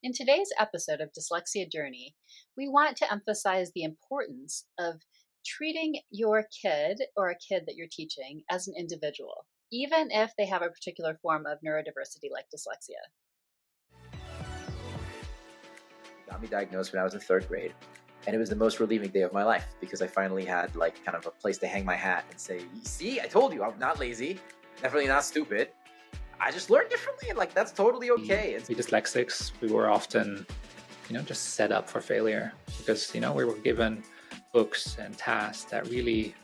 In today's episode of Dyslexia Journey, we want to emphasize the importance of treating your kid or a kid that you're teaching as an individual, even if they have a particular form of neurodiversity like dyslexia. Got me diagnosed when I was in third grade. And it was the most relieving day of my life because I finally had like kind of a place to hang my hat and say, see, I told you I'm not lazy, definitely not stupid. I just learned differently and like, that's totally okay. We dyslexics, we were often, just set up for failure because, we were given books and tasks that really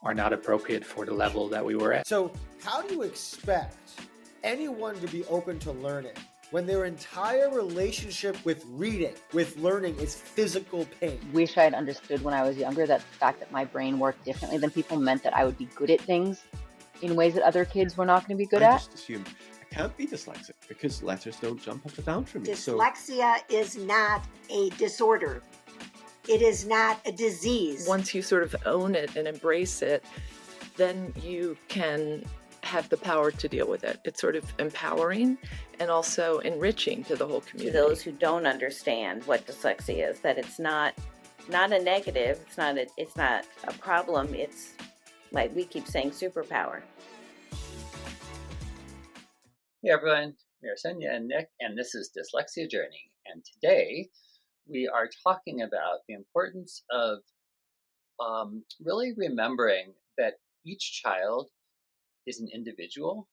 are not appropriate for the level that we were at. So how do you expect anyone to be open to learning when their entire relationship with reading, with learning, is physical pain? Wish I had understood when I was younger that the fact that my brain worked differently than people meant that I would be good at things in ways that other kids were not going to be good I at. just assumed I can't be dyslexic because letters don't jump up and down for me. Dyslexia is not a disorder. It is not a disease. Once you sort of own it and embrace it, then you can have the power to deal with it. It's sort of empowering and also enriching to the whole community. To those who don't understand what dyslexia is, that it's not a negative, it's not a problem, it's like we keep saying superpower. Hey everyone, we are Sonia and Nick, and this is Dyslexia Journey. And today we are talking about the importance of really remembering that each child is an individual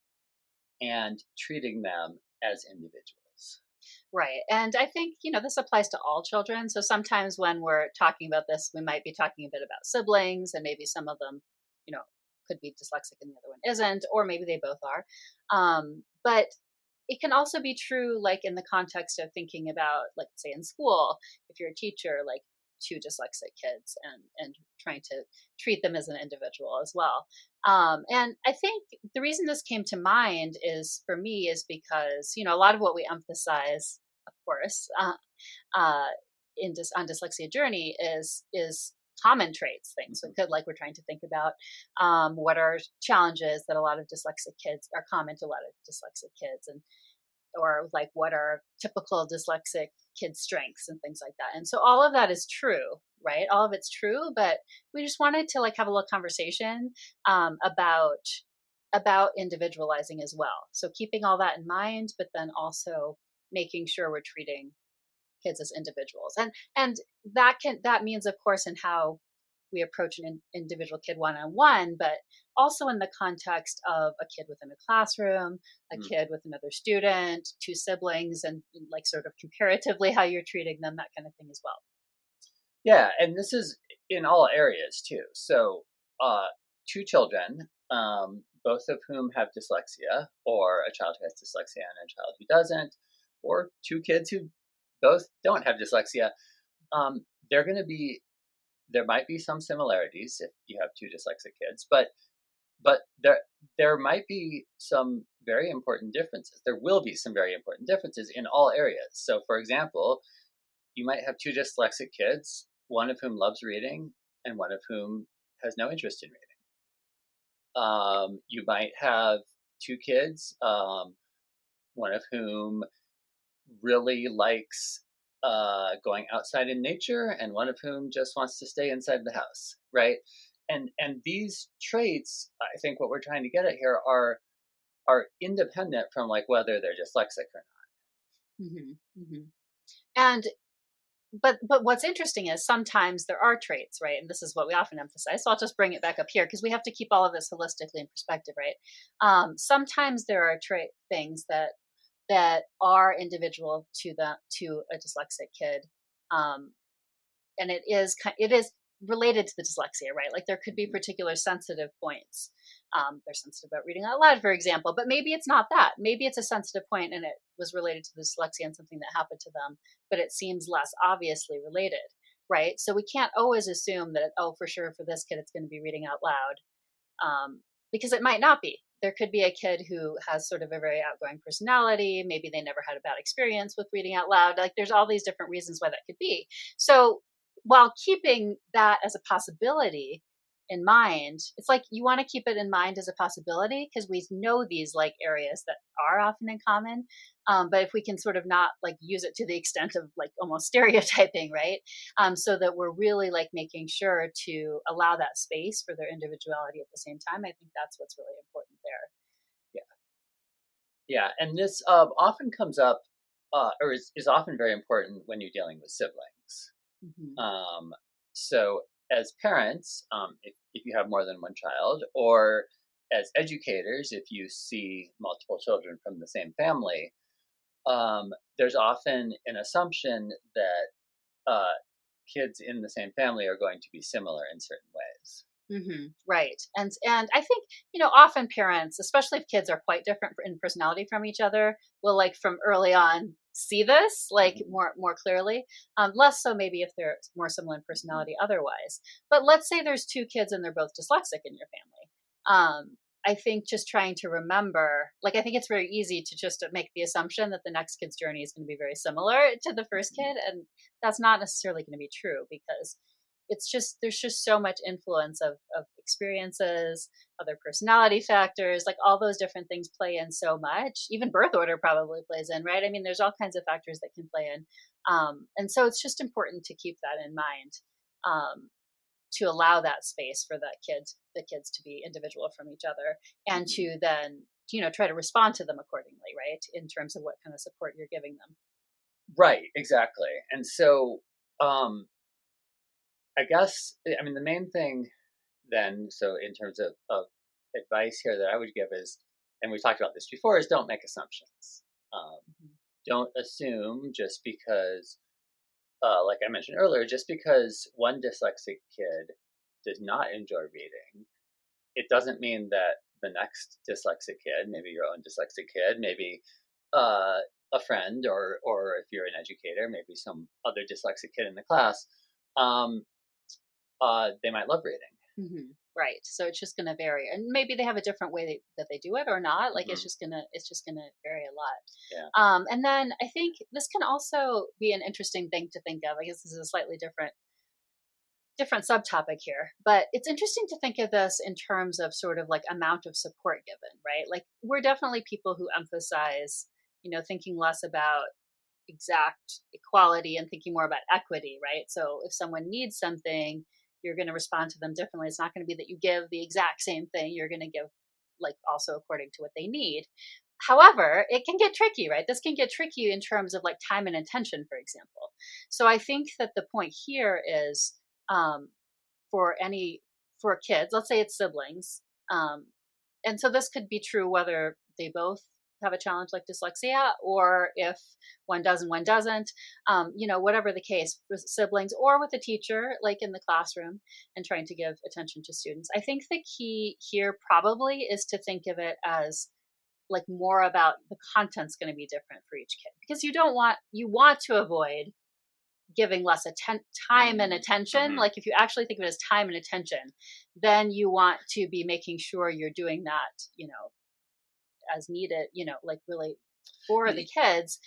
and treating them as individuals. Right. And I think, this applies to all children. So sometimes when we're talking about this, we might be talking a bit about siblings, and maybe some of them, could be dyslexic and the other one isn't, or maybe they both are. But it can also be true, like in the context of thinking about, like, say in school, if you're a teacher, like two dyslexic kids and trying to treat them as an individual as well. And I think the reason this came to mind for me is because, a lot of what we emphasize, of course, on Dyslexia Journey is common traits, things we're trying to think about what are challenges that a lot of dyslexic kids are common to a lot of dyslexic kids, or like what are typical dyslexic kids' strengths and things like that. And so all of that is true, right? All of it's true, but we just wanted to have a little conversation about individualizing as well. So keeping all that in mind, but then also making sure we're treating kids as individuals, and that means, of course, in how we approach an individual kid one-on-one, but also in the context of a kid within a classroom, a kid with another student, two siblings, and like sort of comparatively how you're treating them, that kind of thing as well. Yeah, and this is in all areas too. So two children, both of whom have dyslexia, or a child who has dyslexia and a child who doesn't, or two kids who both don't have dyslexia, there might be some similarities if you have two dyslexic kids, but there might be some very important differences. There will be some very important differences in all areas. So, for example, you might have two dyslexic kids, one of whom loves reading and one of whom has no interest in reading. You might have two kids, one of whom really likes going outside in nature, and one of whom just wants to stay inside the house, right? And these traits, I think what we're trying to get at here are independent from like whether they're dyslexic or not. Mm-hmm, mm-hmm. And but what's interesting is sometimes there are traits, right? And this is what we often emphasize. So I'll just bring it back up here because we have to keep all of this holistically in perspective, right? Sometimes there are things that are individual to a dyslexic kid, and it is related to the dyslexia, right? Like there could be particular sensitive points. They're sensitive about reading out loud, for example, but maybe it's not that. Maybe it's a sensitive point and it was related to the dyslexia and something that happened to them, but it seems less obviously related, right? So we can't always assume that, for sure for this kid it's going to be reading out loud, because it might not be. There could be a kid who has sort of a very outgoing personality. Maybe they never had a bad experience with reading out loud. Like there's all these different reasons why that could be. So while keeping that as a possibility, in mind. It's like you want to keep it in mind as a possibility because we know these like areas that are often in common. But if we can sort of not like use it to the extent of like almost stereotyping, right? So that we're really like making sure to allow that space for their individuality at the same time. I think that's what's really important there. Yeah, and this often comes up, or is often very important when you're dealing with siblings. Mm-hmm. So as parents, if you have more than one child, or as educators, if you see multiple children from the same family, there's often an assumption that kids in the same family are going to be similar in certain ways. Mm-hmm. Right. And I think, often parents, especially if kids are quite different in personality from each other, will like from early on see this like more clearly. Less so maybe if they're more similar in personality otherwise. But let's say there's two kids and they're both dyslexic in your family. I think just trying to remember, like, I think it's very easy to just make the assumption that the next kid's journey is going to be very similar to the first kid. And that's not necessarily going to be true because there's just so much influence of experiences, other personality factors, like all those different things play in so much. Even birth order probably plays in, right? I mean, there's all kinds of factors that can play in. And so it's just important to keep that in mind, to allow that space for the kids to be individual from each other and to then, try to respond to them accordingly, right? In terms of what kind of support you're giving them. Right, exactly. And so, I guess, I mean, the main thing then, so in terms of advice here that I would give is, and we talked about this before, is don't make assumptions. Don't assume just because, like I mentioned earlier, just because one dyslexic kid does not enjoy reading, it doesn't mean that the next dyslexic kid, maybe your own dyslexic kid, maybe a friend, or if you're an educator, maybe some other dyslexic kid in the class, they might love reading. Mm-hmm. Right. So it's just going to vary, and maybe they have a different way that they do it or not. Like it's just gonna vary a lot. Yeah. And then I think this can also be an interesting thing to think of. I guess this is a slightly different subtopic here, but it's interesting to think of this in terms of sort of like amount of support given, right? Like we're definitely people who emphasize, thinking less about exact equality and thinking more about equity, right? So if someone needs something, you're going to respond to them differently. It's not going to be that you give the exact same thing. You're going to give like also according to what they need. However, it can get tricky, right? This can get tricky in terms of like time and attention, for example. So I think that the point here is for kids, let's say it's siblings. And so this could be true whether they both have a challenge like dyslexia, or if one does and one doesn't, whatever the case, with siblings or with a teacher, like in the classroom and trying to give attention to students. I think the key here probably is to think of it as like more about the content's going to be different for each kid, because you want to avoid giving less time and attention. Like if you actually think of it as time and attention, then you want to be making sure you're doing that, as needed, like really for the kids.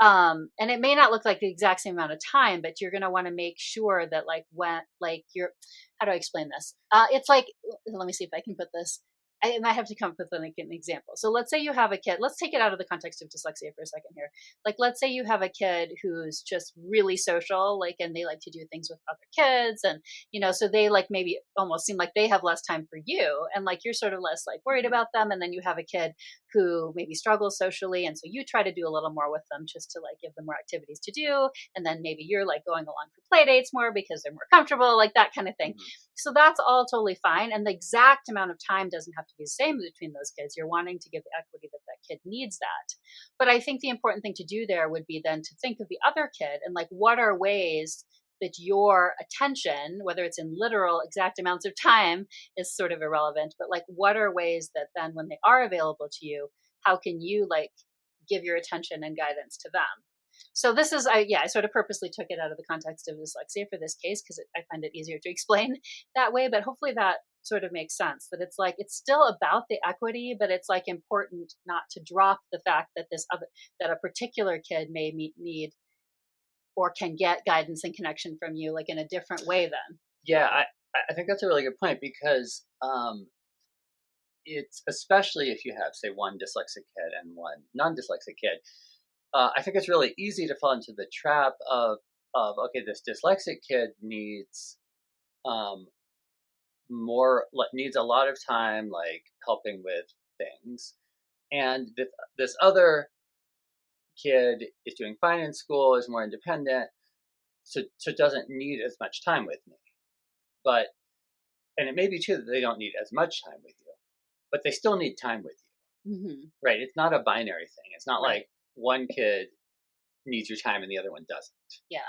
And it may not look like the exact same amount of time, but you're going to want to make sure that like when, like how do I explain this? It's like, let me see if I can put this. I might have to come up with an example. So let's say you have a kid, let's take it out of the context of dyslexia for a second here. Like, let's say you have a kid who's just really social, like, and they like to do things with other kids. And, so they like maybe almost seem like they have less time for you. And like, you're sort of less like worried about them. And then you have a kid who maybe struggles socially. And so you try to do a little more with them just to like give them more activities to do. And then maybe you're like going along for play dates more because they're more comfortable, like that kind of thing. So that's all totally fine. And the exact amount of time doesn't have to be the same between those kids. You're wanting to give the equity that kid needs that. But I think the important thing to do there would be then to think of the other kid and like, what are ways that your attention, whether it's in literal exact amounts of time is sort of irrelevant, but like, what are ways that then when they are available to you, how can you like give your attention and guidance to them? So this is, I sort of purposely took it out of the context of dyslexia for this case because I find it easier to explain that way. But hopefully that sort of makes sense, that it's like, it's still about the equity, but it's like important not to drop the fact that that a particular kid may need or can get guidance and connection from you like in a different way then. Yeah, I think that's a really good point because it's especially if you have, say, one dyslexic kid and one non-dyslexic kid. I think it's really easy to fall into the trap of okay, this dyslexic kid needs um, needs a lot of time, like helping with things, and this other kid is doing fine in school, is more independent, so doesn't need as much time with me. But and it may be true that they don't need as much time with you, but they still need time with you, right? It's not a binary thing. It's not Right. like one kid needs your time and the other one doesn't. Yeah.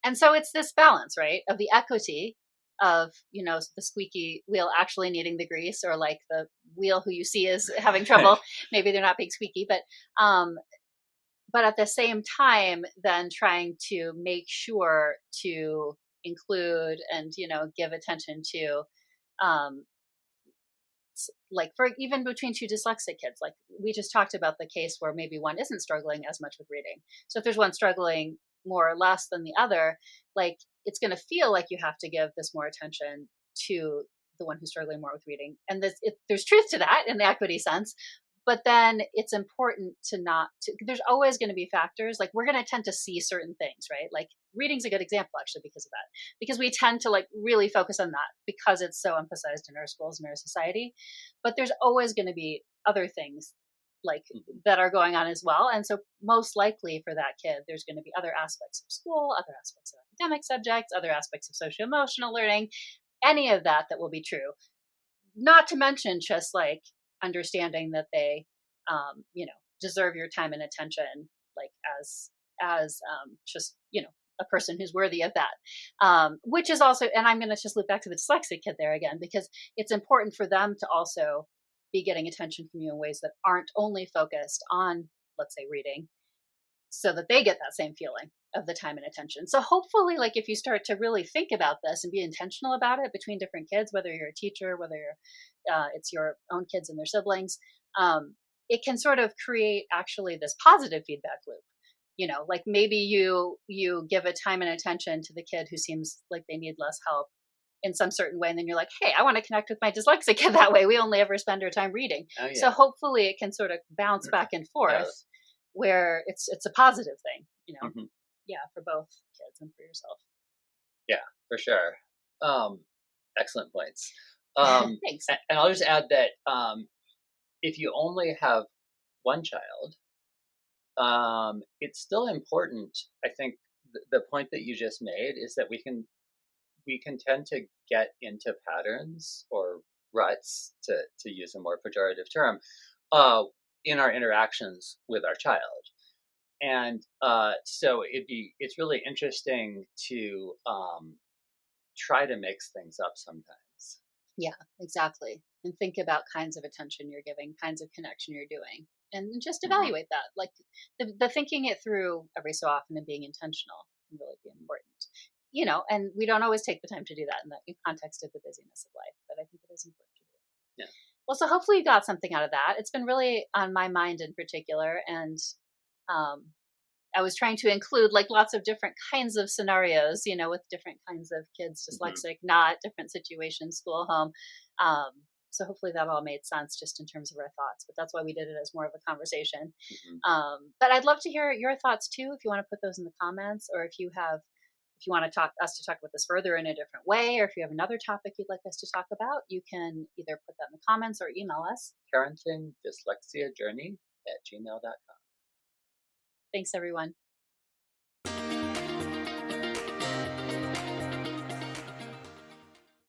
And so it's this balance, right, of the equity of, the squeaky wheel actually needing the grease, or like the wheel who you see is having trouble. Maybe they're not being squeaky, but at the same time, then trying to make sure to include and, give attention to, um, like for even between two dyslexic kids, like we just talked about the case where maybe one isn't struggling as much with reading. So if there's one struggling more or less than the other, like it's going to feel like you have to give this more attention to the one who's struggling more with reading. And there's truth to that in the equity sense. But then it's important to not to, there's always going to be factors, like we're going to tend to see certain things, right? Like reading's a good example actually because of that, because we tend to like really focus on that because it's so emphasized in our schools and our society. But there's always going to be other things like that are going on as well. And so most likely for that kid, there's going to be other aspects of school, other aspects of academic subjects, other aspects of social emotional learning, any of that will be true. Not to mention just like understanding that they, deserve your time and attention, like as just, a person who's worthy of that. Which is also, and I'm going to just loop back to the dyslexic kid there again, because it's important for them to also be getting attention from you in ways that aren't only focused on, let's say, reading, so that they get that same feeling of the time and attention. So hopefully, like if you start to really think about this and be intentional about it between different kids, whether you're a teacher, whether it's your own kids and their siblings, it can sort of create actually this positive feedback loop. Like maybe you give a time and attention to the kid who seems like they need less help in some certain way, and then you're like, hey, I want to connect with my dyslexic kid that way. We only ever spend our time reading. Oh, yeah. So hopefully it can sort of bounce back and forth, where it's a positive thing, yeah, for both kids and for yourself. Yeah, for sure. Excellent points. Thanks. And I'll just add that if you only have one child, it's still important. I think the point that you just made is that we can tend to get into patterns or ruts, to use a more pejorative term, in our interactions with our child. And so it's really interesting to try to mix things up sometimes. Yeah, exactly. And think about kinds of attention you're giving, kinds of connection you're doing, and just evaluate that. Like the thinking it through every so often and being intentional can really be important. And we don't always take the time to do that in the context of the busyness of life, but I think it is important to do. Yeah. Well, so hopefully you got something out of that. It's been really on my mind in particular, and I was trying to include like lots of different kinds of scenarios, with different kinds of kids, dyslexic, not different situations, school, home. So hopefully that all made sense just in terms of our thoughts, but that's why we did it as more of a conversation. But I'd love to hear your thoughts too, if you want to put those in the comments, or if you want to us to talk about this further in a different way, or if you have another topic you'd like us to talk about, you can either put that in the comments or email us. parentingdyslexiajourney@gmail.com. Thanks, everyone.